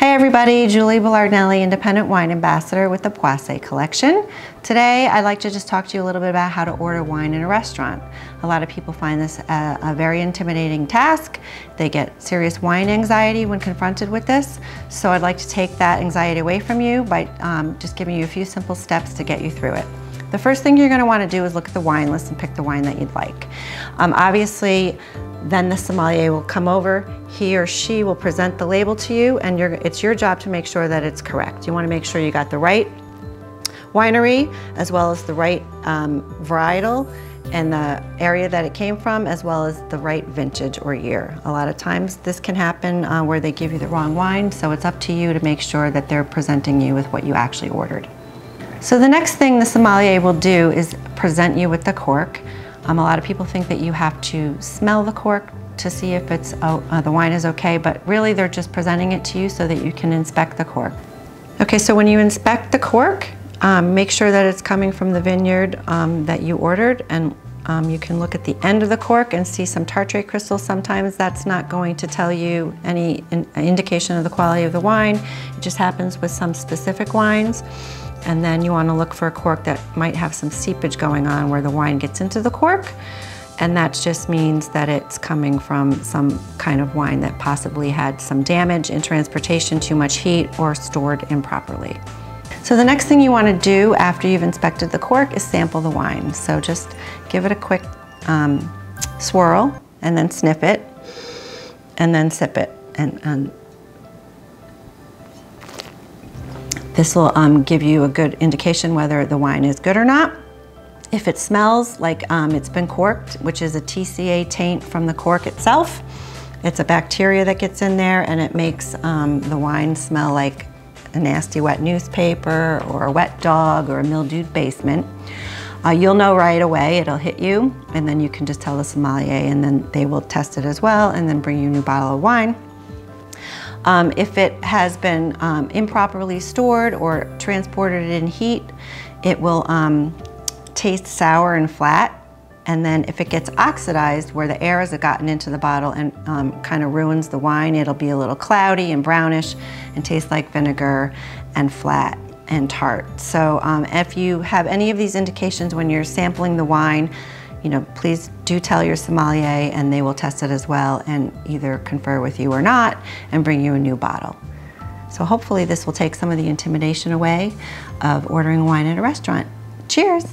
Hey everybody, Julie Bellardinelli, Independent Wine Ambassador with the Poissé Collection. Today I'd like to just talk to you a little bit about how to order wine in a restaurant. A lot of people find this a very intimidating task. They get serious wine anxiety when confronted with this. So I'd like to take that anxiety away from you by just giving you a few simple steps to get you through it. The first thing you're going to want to do is look at the wine list and pick the wine that you'd like. Obviously, then the sommelier will come over, he or she will present the label to you, and it's your job to make sure that it's correct. You want to make sure you got the right winery, as well as the right varietal and the area that it came from, as well as the right vintage or year. A lot of times this can happen where they give you the wrong wine, so it's up to you to make sure that they're presenting you with what you actually ordered. So the next thing the sommelier will do is present you with the cork. A lot of people think that you have to smell the cork to see if it's the wine is okay, but really they're just presenting it to you so that you can inspect the cork. Okay, so when you inspect the cork, make sure that it's coming from the vineyard that you ordered, and you can look at the end of the cork and see some tartrate crystals. Sometimes that's not going to tell you any indication of the quality of the wine. It just happens with some specific wines. And then you want to look for a cork that might have some seepage going on where the wine gets into the cork. And that just means that it's coming from some kind of wine that possibly had some damage in transportation, too much heat, or stored improperly. So the next thing you want to do after you've inspected the cork is sample the wine. So just give it a quick swirl and then sniff it and then sip it. And this will give you a good indication whether the wine is good or not. If it smells like it's been corked, which is a TCA taint from the cork itself, it's a bacteria that gets in there and it makes the wine smell like a nasty wet newspaper or a wet dog or a mildewed basement. You'll know right away, it'll hit you, and then you can just tell the sommelier, and then they will test it as well and then bring you a new bottle of wine. If it has been improperly stored or transported in heat, it will taste sour and flat. And then if it gets oxidized, where the air has gotten into the bottle and kind of ruins the wine, it'll be a little cloudy and brownish and taste like vinegar and flat and tart. So if you have any of these indications when you're sampling the wine, please do tell your sommelier, and they will test it as well and either confer with you or not and bring you a new bottle. So hopefully this will take some of the intimidation away of ordering wine at a restaurant. Cheers!